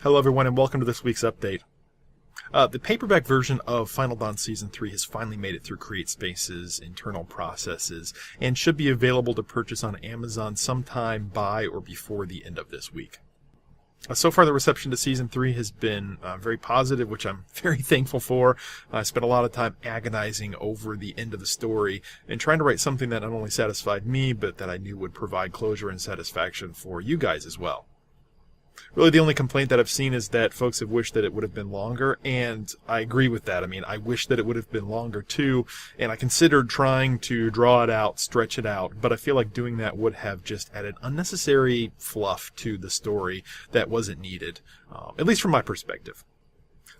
Hello everyone and welcome to this week's update. The paperback version of Final Dawn Season 3 has finally made it through CreateSpace's internal processes and should be available to purchase on Amazon sometime by or before the end of this week. So far the reception to Season 3 has been very positive, which I'm very thankful for. I spent a lot of time agonizing over the end of the story and trying to write something that not only satisfied me, but that I knew would provide closure and satisfaction for you guys as well. Really, the only complaint that I've seen is that folks have wished that it would have been longer, and I agree with that. I mean, I wish that it would have been longer too, and I considered trying to draw it out, stretch it out, but I feel like doing that would have just added unnecessary fluff to the story that wasn't needed, at least from my perspective.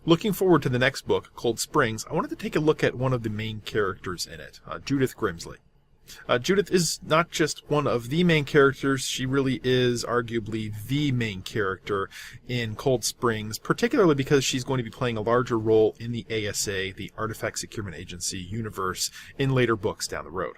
Looking forward to the next book, Cold Springs, I wanted to take a look at one of the main characters in it, Judith Grimsley. Judith is not just one of the main characters, she really is arguably the main character in Cold Springs, particularly because she's going to be playing a larger role in the ASA, the Artifact Securement Agency universe, in later books down the road.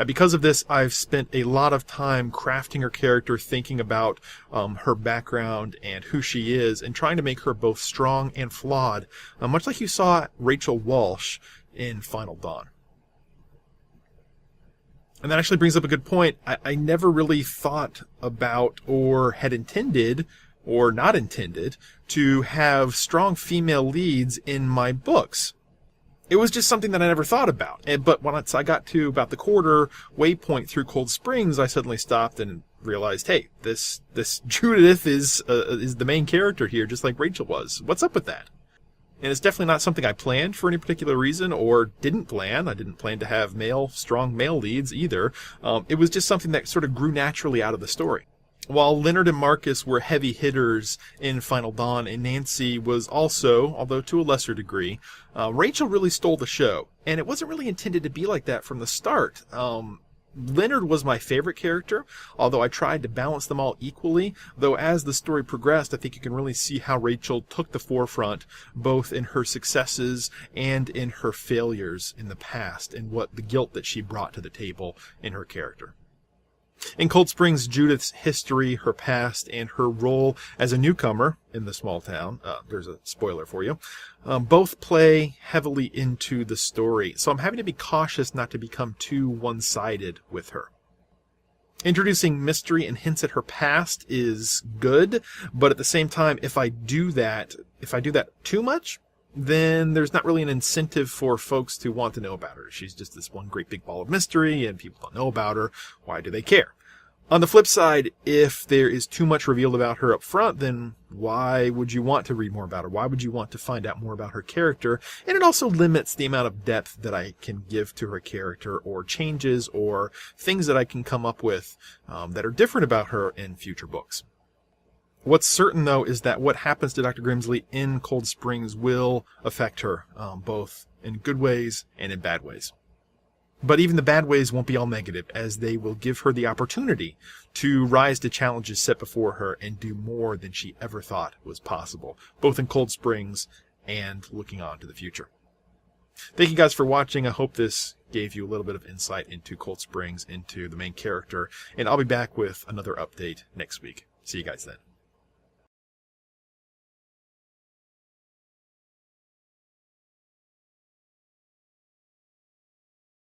Because of this, I've spent a lot of time crafting her character, thinking about her background and who she is, and trying to make her both strong and flawed, much like you saw Rachel Walsh in Final Dawn. And that actually brings up a good point. I never really thought about or had intended or not intended to have strong female leads in my books. It was just something that I never thought about. But once I got to about the quarter waypoint through Cold Springs, I suddenly stopped and realized, hey, this Judith is the main character here, just like Rachel was. What's up with that? And it's definitely not something I planned for any particular reason or didn't plan. I didn't plan to have strong male leads either. It was just something that sort of grew naturally out of the story. While Leonard and Marcus were heavy hitters in Final Dawn, and Nancy was also, although to a lesser degree, Rachel really stole the show. And it wasn't really intended to be like that from the start. Leonard was my favorite character, although I tried to balance them all equally, though as the story progressed, I think you can really see how Rachel took the forefront, both in her successes and in her failures in the past, and what the guilt that she brought to the table in her character. In Cold Springs, Judith's history, her past, and her role as a newcomer in the small town, there's a spoiler for you, both play heavily into the story, so I'm having to be cautious not to become too one-sided with her. Introducing mystery and hints at her past is good, but at the same time, if I do that too much, then there's not really an incentive for folks to want to know about her. She's just this one great big ball of mystery, and people don't know about her. Why do they care? On the flip side, if there is too much revealed about her up front, then why would you want to read more about her? Why would you want to find out more about her character? And it also limits the amount of depth that I can give to her character, or changes, or things that I can come up with that are different about her in future books. What's certain, though, is that what happens to Dr. Grimsley in Cold Springs will affect her, both in good ways and in bad ways. But even the bad ways won't be all negative, as they will give her the opportunity to rise to challenges set before her and do more than she ever thought was possible, both in Cold Springs and looking on to the future. Thank you guys for watching. I hope this gave you a little bit of insight into Cold Springs, into the main character, and I'll be back with another update next week. See you guys then.